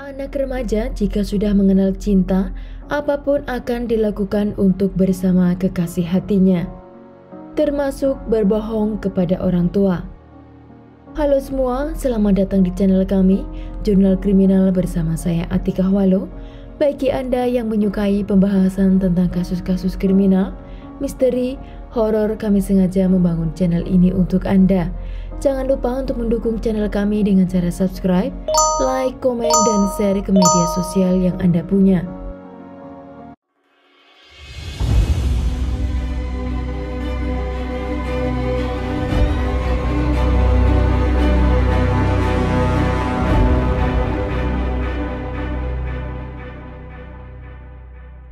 Anak remaja jika sudah mengenal cinta, apapun akan dilakukan untuk bersama kekasih hatinya, termasuk berbohong kepada orang tua. Halo semua, selamat datang di channel kami, Jurnal Kriminal bersama saya Atika Walo. Bagi Anda yang menyukai pembahasan tentang kasus-kasus kriminal, misteri, horor, kami sengaja membangun channel ini untuk Anda. Jangan lupa untuk mendukung channel kami dengan cara subscribe, like, komen, dan share ke media sosial yang Anda punya.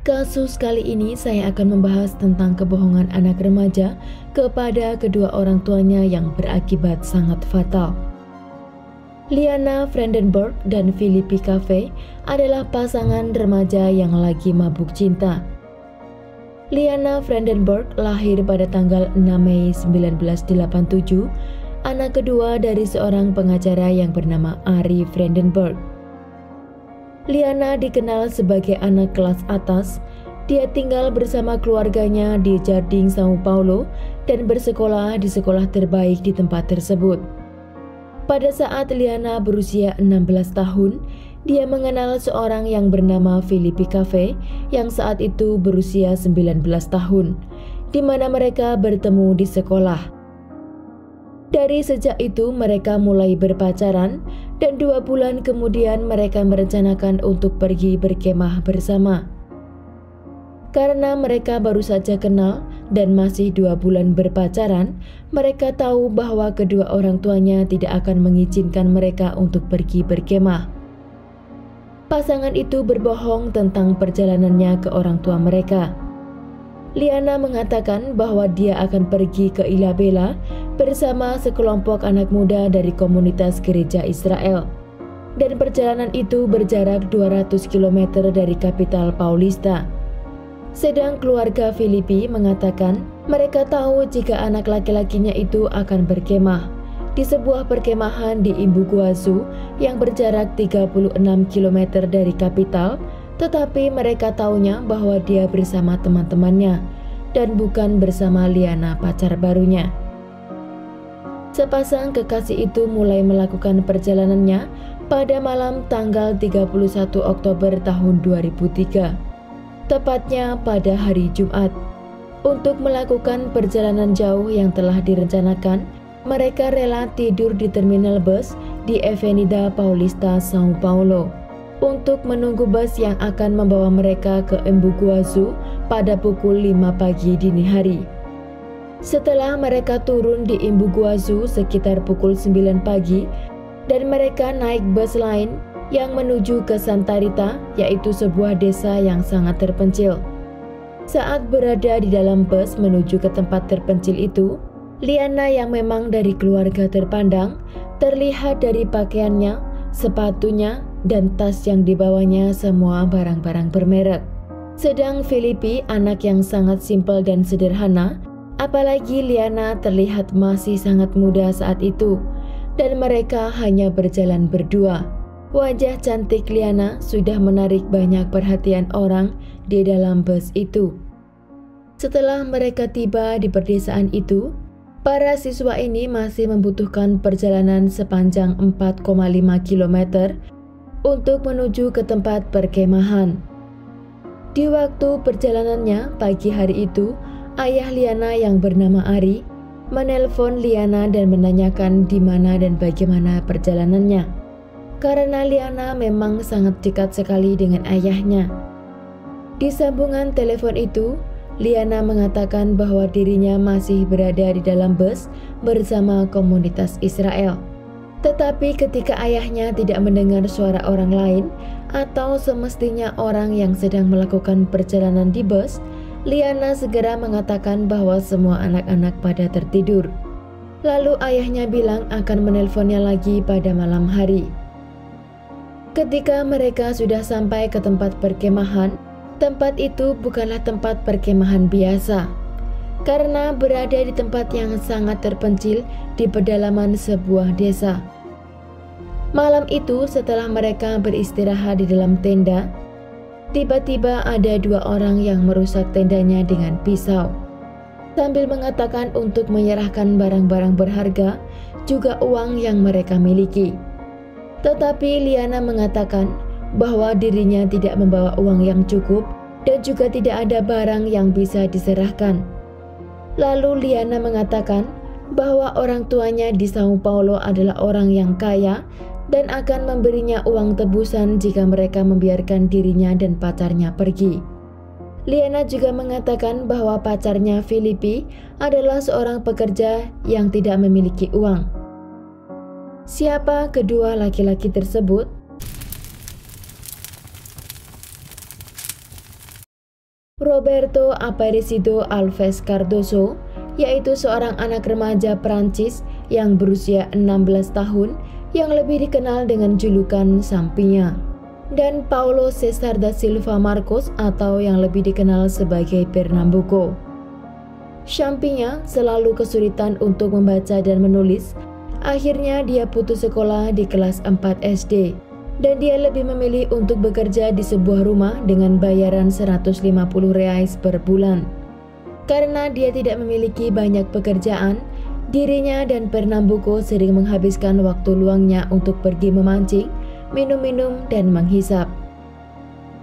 Kasus kali ini saya akan membahas tentang kebohongan anak remaja kepada kedua orang tuanya yang berakibat sangat fatal. Liana Vredenburg dan Philippi Cave adalah pasangan remaja yang lagi mabuk cinta. Liana Vredenburg lahir pada tanggal 6 Mei 1987, anak kedua dari seorang pengacara yang bernama Ari Vredenburg. Liana dikenal sebagai anak kelas atas. Dia tinggal bersama keluarganya di Jardim, São Paulo dan bersekolah di sekolah terbaik di tempat tersebut. Pada saat Liana berusia 16 tahun, dia mengenal seorang yang bernama Philippi Cave yang saat itu berusia 19 tahun, di mana mereka bertemu di sekolah. Dari sejak itu mereka mulai berpacaran dan 2 bulan kemudian mereka merencanakan untuk pergi berkemah bersama. Karena mereka baru saja kenal dan masih 2 bulan berpacaran, mereka tahu bahwa kedua orang tuanya tidak akan mengizinkan mereka untuk pergi berkemah. Pasangan itu berbohong tentang perjalanannya ke orang tua mereka. Liana mengatakan bahwa dia akan pergi ke Ilhabela bersama sekelompok anak muda dari komunitas gereja Israel. Dan perjalanan itu berjarak 200 km dari kapital Paulista. Sedang keluarga Philippi mengatakan mereka tahu jika anak laki-lakinya itu akan berkemah di sebuah perkemahan di Imbuguazu yang berjarak 36 km dari kapital. Tetapi mereka tahunya bahwa dia bersama teman-temannya dan bukan bersama Liana pacar barunya. Sepasang kekasih itu mulai melakukan perjalanannya pada malam tanggal 31 Oktober tahun 2003, tepatnya pada hari Jumat. Untuk melakukan perjalanan jauh yang telah direncanakan, mereka rela tidur di terminal bus di Avenida Paulista, São Paulo, untuk menunggu bus yang akan membawa mereka ke Imbuguazu pada pukul 5 pagi dini hari. Setelah mereka turun di Imbuguazu sekitar pukul 9 pagi dan mereka naik bus lain yang menuju ke Santa Rita, yaitu sebuah desa yang sangat terpencil. Saat berada di dalam bus menuju ke tempat terpencil itu, Liana yang memang dari keluarga terpandang terlihat dari pakaiannya, sepatunya, dan tas yang dibawanya semua barang-barang bermerek. Sedang Philippi anak yang sangat simpel dan sederhana, apalagi Liana terlihat masih sangat muda saat itu, dan mereka hanya berjalan berdua. Wajah cantik Liana sudah menarik banyak perhatian orang di dalam bus itu. Setelah mereka tiba di perdesaan itu, para siswa ini masih membutuhkan perjalanan sepanjang 4,5 km untuk menuju ke tempat perkemahan. Di waktu perjalanannya pagi hari itu, ayah Liana yang bernama Ari menelpon Liana dan menanyakan di mana dan bagaimana perjalanannya. Karena Liana memang sangat dekat sekali dengan ayahnya. Di sambungan telepon itu, Liana mengatakan bahwa dirinya masih berada di dalam bus bersama komunitas Israel. Tetapi ketika ayahnya tidak mendengar suara orang lain atau semestinya orang yang sedang melakukan perjalanan di bus, Liana segera mengatakan bahwa semua anak-anak pada tertidur. Lalu ayahnya bilang akan menelponnya lagi pada malam hari. Ketika mereka sudah sampai ke tempat perkemahan, tempat itu bukanlah tempat perkemahan biasa. karena berada di tempat yang sangat terpencil di pedalaman sebuah desa. Malam itu setelah mereka beristirahat di dalam tenda, tiba-tiba ada 2 orang yang merusak tendanya dengan pisau, sambil mengatakan untuk menyerahkan barang-barang berharga, juga uang yang mereka miliki. Tetapi Liana mengatakan bahwa dirinya tidak membawa uang yang cukup dan juga tidak ada barang yang bisa diserahkan. Lalu Liana mengatakan bahwa orang tuanya di Sao Paulo adalah orang yang kaya dan akan memberinya uang tebusan jika mereka membiarkan dirinya dan pacarnya pergi. Liana juga mengatakan bahwa pacarnya Filipi adalah seorang pekerja yang tidak memiliki uang. Siapa kedua laki-laki tersebut? Roberto Aparecido Alves Cardoso, yaitu seorang anak remaja Prancis yang berusia 16 tahun yang lebih dikenal dengan julukan Sampinha, dan Paulo Cesar da Silva Marcos atau yang lebih dikenal sebagai Pernambuco. Sampinha selalu kesulitan untuk membaca dan menulis. Akhirnya dia putus sekolah di kelas 4 SD dan dia lebih memilih untuk bekerja di sebuah rumah dengan bayaran 150 reais per bulan. Karena dia tidak memiliki banyak pekerjaan, dirinya dan Pernambuco sering menghabiskan waktu luangnya untuk pergi memancing, minum-minum, dan menghisap.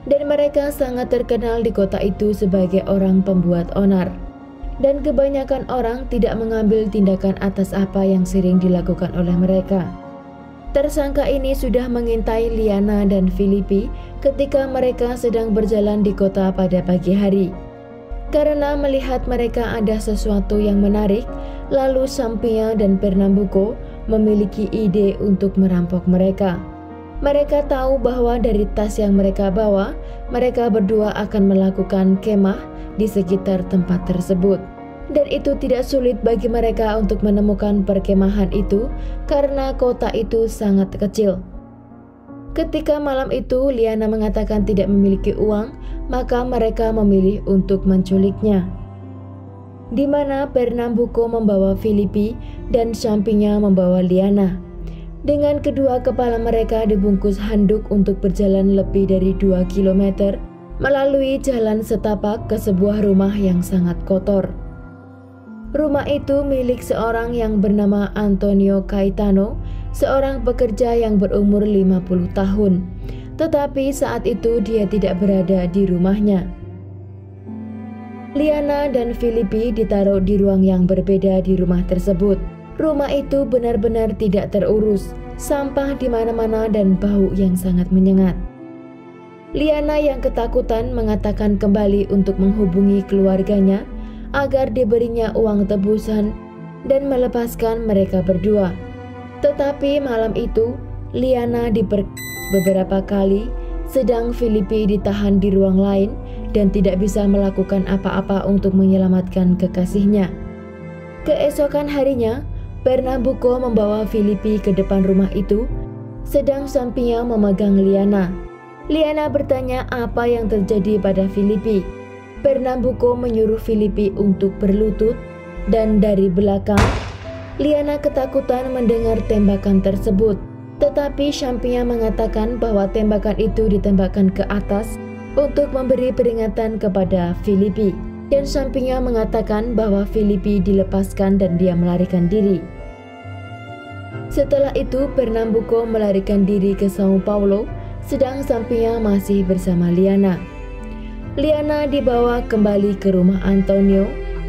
Dan mereka sangat terkenal di kota itu sebagai orang pembuat onar. Dan kebanyakan orang tidak mengambil tindakan atas apa yang sering dilakukan oleh mereka. Tersangka ini sudah mengintai Liana dan Filipi ketika mereka sedang berjalan di kota pada pagi hari. Karena melihat mereka ada sesuatu yang menarik, lalu Sampinha dan Pernambuco memiliki ide untuk merampok mereka. Mereka tahu bahwa dari tas yang mereka bawa, mereka berdua akan melakukan kemah di sekitar tempat tersebut. Dan itu tidak sulit bagi mereka untuk menemukan perkemahan itu karena kota itu sangat kecil. Ketika malam itu Liana mengatakan tidak memiliki uang, maka mereka memilih untuk menculiknya. Di mana Pernambuco membawa Filipi dan Sampinha membawa Liana. Dengan kedua kepala mereka dibungkus handuk untuk berjalan lebih dari 2 km melalui jalan setapak ke sebuah rumah yang sangat kotor. Rumah itu milik seorang yang bernama Antonio Caetano, seorang pekerja yang berumur 50 tahun. Tetapi saat itu dia tidak berada di rumahnya. Liana dan Filipi ditaruh di ruang yang berbeda di rumah tersebut. Rumah itu benar-benar tidak terurus, sampah di mana-mana dan bau yang sangat menyengat. Liana yang ketakutan mengatakan kembali untuk menghubungi keluarganya agar diberinya uang tebusan dan melepaskan mereka berdua. Tetapi malam itu Liana beberapa kali, sedang Filipi ditahan di ruang lain dan tidak bisa melakukan apa-apa untuk menyelamatkan kekasihnya. Keesokan harinya, Pernambuco membawa Filipi ke depan rumah itu, sedang Sampinha memegang Liana. Liana bertanya apa yang terjadi pada Filipi. Pernambuco menyuruh Filipi untuk berlutut, dan dari belakang, Liana ketakutan mendengar tembakan tersebut. Tetapi Sampinha mengatakan bahwa tembakan itu ditembakkan ke atas untuk memberi peringatan kepada Filipi. Dan Sampinha mengatakan bahwa Filipi dilepaskan dan dia melarikan diri. Setelah itu Pernambuco melarikan diri ke Sao Paulo, sedang Sampinha masih bersama Liana. Liana dibawa kembali ke rumah Antonio.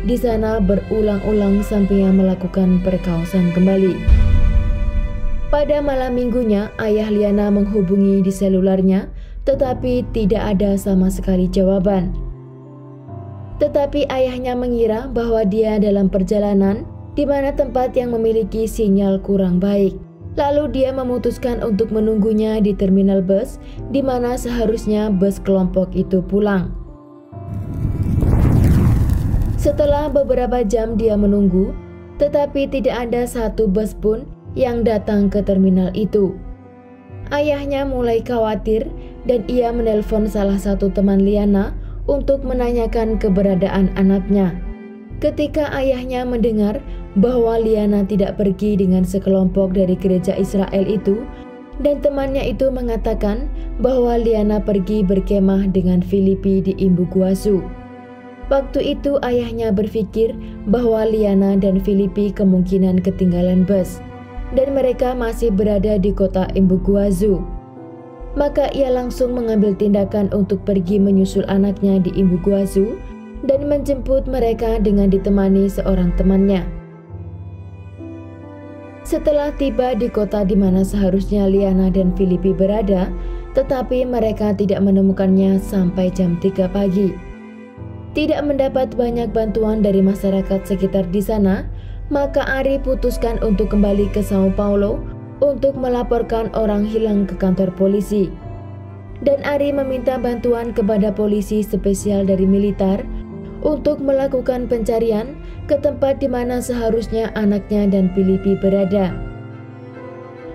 Di sana berulang-ulang Sampinha melakukan perkosaan kembali. Pada malam minggunya, ayah Liana menghubungi di selularnya, tetapi tidak ada sama sekali jawaban. Tetapi ayahnya mengira bahwa dia dalam perjalanan di mana tempat yang memiliki sinyal kurang baik. Lalu dia memutuskan untuk menunggunya di terminal bus, di mana seharusnya bus kelompok itu pulang. Setelah beberapa jam dia menunggu, tetapi tidak ada satu bus pun yang datang ke terminal itu. Ayahnya mulai khawatir dan ia menelpon salah satu teman Liana untuk menanyakan keberadaan anaknya. Ketika ayahnya mendengar bahwa Liana tidak pergi dengan sekelompok dari gereja Israel itu, Dan temannya itu mengatakan bahwa Liana pergi berkemah dengan Filipi di Imbuguasu. Waktu itu ayahnya berpikir bahwa Liana dan Filipi kemungkinan ketinggalan bus dan mereka masih berada di kota Imbuguasu. Maka ia langsung mengambil tindakan untuk pergi menyusul anaknya di Imbuguasu dan menjemput mereka dengan ditemani seorang temannya. Setelah tiba di kota di mana seharusnya Liana dan Filipi berada, tetapi mereka tidak menemukannya sampai jam 3 pagi. Tidak mendapat banyak bantuan dari masyarakat sekitar di sana, maka Ari putuskan untuk kembali ke Sao Paulo untuk melaporkan orang hilang ke kantor polisi. Dan Ari meminta bantuan kepada polisi spesial dari militer untuk melakukan pencarian ke tempat di mana seharusnya anaknya dan Filipi berada.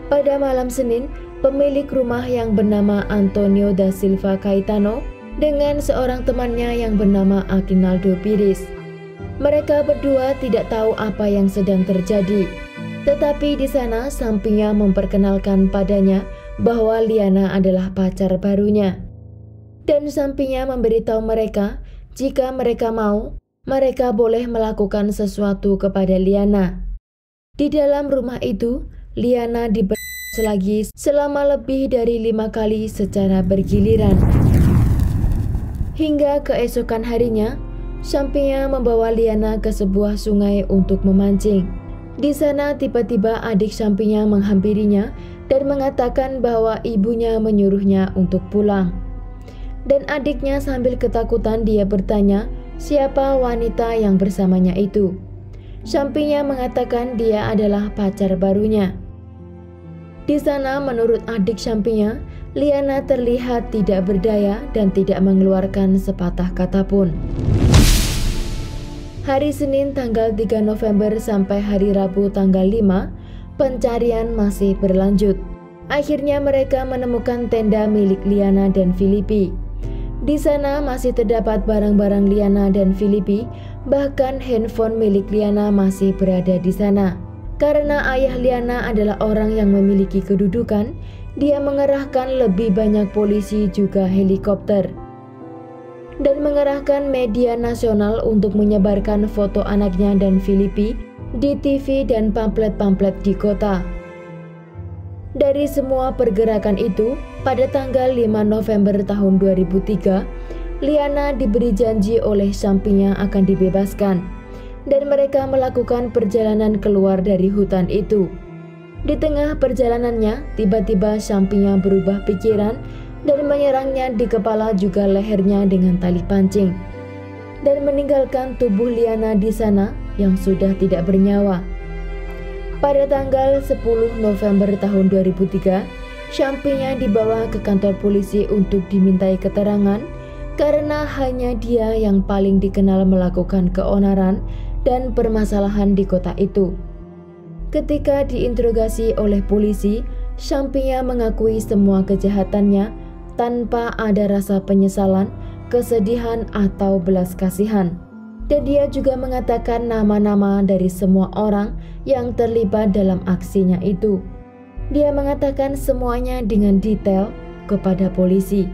Pada malam Senin, pemilik rumah yang bernama Antonio da Silva Caetano dengan seorang temannya yang bernama Aguinaldo Pires. Mereka berdua tidak tahu apa yang sedang terjadi, tetapi di sana sampingnya memperkenalkan padanya bahwa Liana adalah pacar barunya. Dan sampingnya memberitahu mereka jika mereka mau, mereka boleh melakukan sesuatu kepada Liana. Di dalam rumah itu, Liana diberi lagi selama lebih dari 5 kali secara bergiliran. Hingga keesokan harinya, sampingnya membawa Liana ke sebuah sungai untuk memancing. Di sana tiba-tiba adik sampingnya menghampirinya dan mengatakan bahwa ibunya menyuruhnya untuk pulang. Dan adiknya sambil ketakutan dia bertanya siapa wanita yang bersamanya itu. Sampingnya mengatakan dia adalah pacar barunya. Di sana menurut adik sampingnya, Liana terlihat tidak berdaya dan tidak mengeluarkan sepatah kata pun. Hari Senin tanggal 3 November sampai hari Rabu tanggal 5, pencarian masih berlanjut. Akhirnya mereka menemukan tenda milik Liana dan Filipi. Di sana masih terdapat barang-barang Liana dan Filipi, bahkan handphone milik Liana masih berada di sana. Karena ayah Liana adalah orang yang memiliki kedudukan, dia mengerahkan lebih banyak polisi juga helikopter. Dan mengerahkan media nasional untuk menyebarkan foto anaknya dan Filipi di TV dan pamflet-pamflet di kota. Dari semua pergerakan itu, pada tanggal 5 November tahun 2003, Liana diberi janji oleh sampingnya akan dibebaskan, dan mereka melakukan perjalanan keluar dari hutan itu. Di tengah perjalanannya, tiba-tiba sampingnya berubah pikiran dan menyerangnya di kepala juga lehernya dengan tali pancing, dan meninggalkan tubuh Liana di sana yang sudah tidak bernyawa. Pada tanggal 10 November tahun 2003, sampingnya dibawa ke kantor polisi untuk dimintai keterangan karena hanya dia yang paling dikenal melakukan keonaran dan permasalahan di kota itu. Ketika diinterogasi oleh polisi, sampingnya mengakui semua kejahatannya tanpa ada rasa penyesalan, kesedihan atau belas kasihan. Dan dia juga mengatakan nama-nama dari semua orang yang terlibat dalam aksinya itu. Dia mengatakan semuanya dengan detail kepada polisi.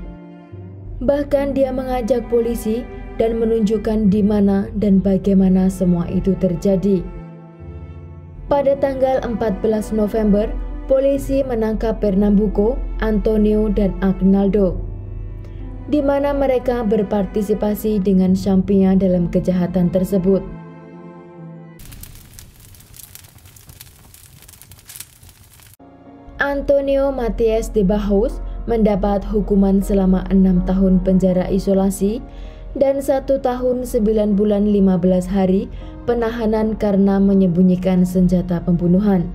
Bahkan dia mengajak polisi dan menunjukkan di mana dan bagaimana semua itu terjadi. Pada tanggal 14 November, polisi menangkap Pernambuco, Antonio, dan Aguinaldo, di mana mereka berpartisipasi dengan sampingnya dalam kejahatan tersebut. Antonio Matias de Barros mendapat hukuman selama 6 tahun penjara isolasi dan 1 tahun 9 bulan 15 hari penahanan karena menyembunyikan senjata pembunuhan.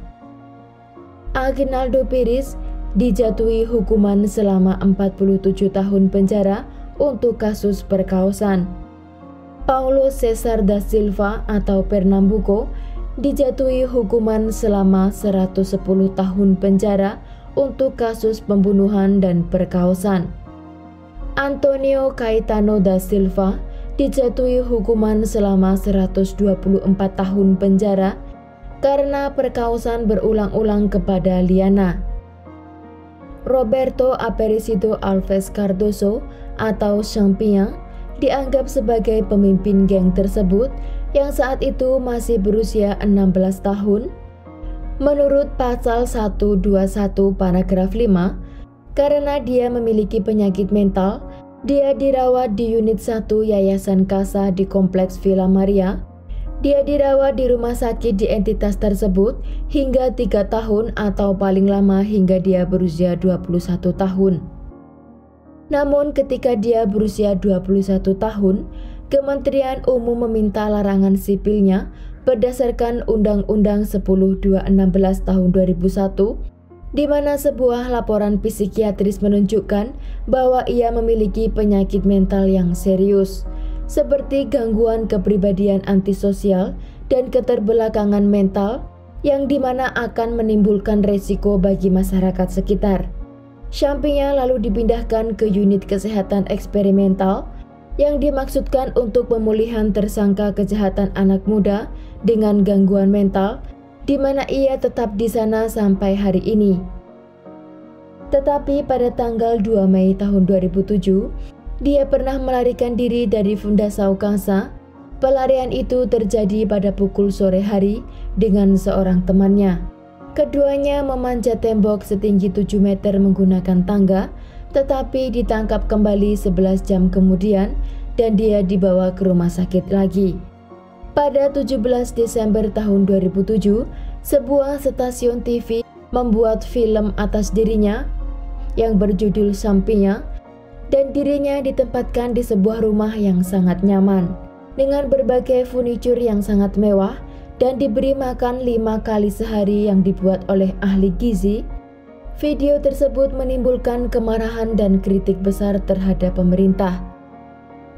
Aguinaldo Pires dijatuhi hukuman selama 47 tahun penjara untuk kasus perkosaan. Paulo Cesar da Silva atau Pernambuco dijatuhi hukuman selama 110 tahun penjara untuk kasus pembunuhan dan perkosaan. Antonio Caetano da Silva dijatuhi hukuman selama 124 tahun penjara karena perkosaan berulang-ulang kepada Liana. Roberto Aparecido Alves Cardoso atau Champignon dianggap sebagai pemimpin geng tersebut yang saat itu masih berusia 16 tahun. Menurut pasal 121 paragraf 5, karena dia memiliki penyakit mental, dia dirawat di unit 1 Yayasan Casa di Kompleks Villa Maria. Dia dirawat di rumah sakit di entitas tersebut hingga 3 tahun atau paling lama hingga dia berusia 21 tahun. Namun ketika dia berusia 21 tahun, Kementerian Umum meminta larangan sipilnya berdasarkan Undang-Undang 10.216 tahun 2001, di mana sebuah laporan psikiatris menunjukkan bahwa ia memiliki penyakit mental yang serius, seperti gangguan kepribadian antisosial dan keterbelakangan mental, yang dimana akan menimbulkan resiko bagi masyarakat sekitar. Champignon lalu dipindahkan ke unit kesehatan eksperimental yang dimaksudkan untuk pemulihan tersangka kejahatan anak muda dengan gangguan mental, di mana ia tetap di sana sampai hari ini. Tetapi pada tanggal 2 Mei tahun 2007, dia pernah melarikan diri dari Fundação Casa. Pelarian itu terjadi pada pukul sore hari dengan seorang temannya. Keduanya memanjat tembok setinggi 7 meter menggunakan tangga, tetapi ditangkap kembali 11 jam kemudian dan dia dibawa ke rumah sakit lagi. Pada 17 Desember tahun 2007, sebuah stasiun TV membuat film atas dirinya yang berjudul Champignon, dan dirinya ditempatkan di sebuah rumah yang sangat nyaman dengan berbagai furnitur yang sangat mewah dan diberi makan 5 kali sehari yang dibuat oleh ahli gizi. Video tersebut menimbulkan kemarahan dan kritik besar terhadap pemerintah.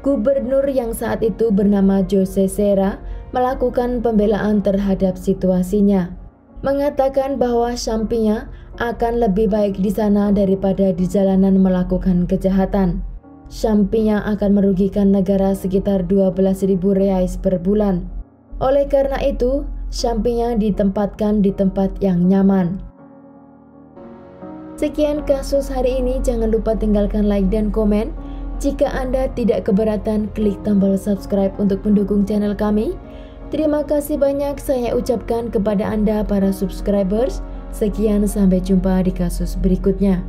Gubernur yang saat itu bernama José Serra melakukan pembelaan terhadap situasinya, mengatakan bahwa Champignon akan lebih baik di sana daripada di jalanan melakukan kejahatan. Champignon akan merugikan negara sekitar 12.000 reais per bulan. Oleh karena itu, Champignon ditempatkan di tempat yang nyaman. Sekian kasus hari ini, jangan lupa tinggalkan like dan komen. Jika Anda tidak keberatan, klik tombol subscribe untuk mendukung channel kami. Terima kasih banyak saya ucapkan kepada Anda para subscribers. Sekian, sampai jumpa di kasus berikutnya.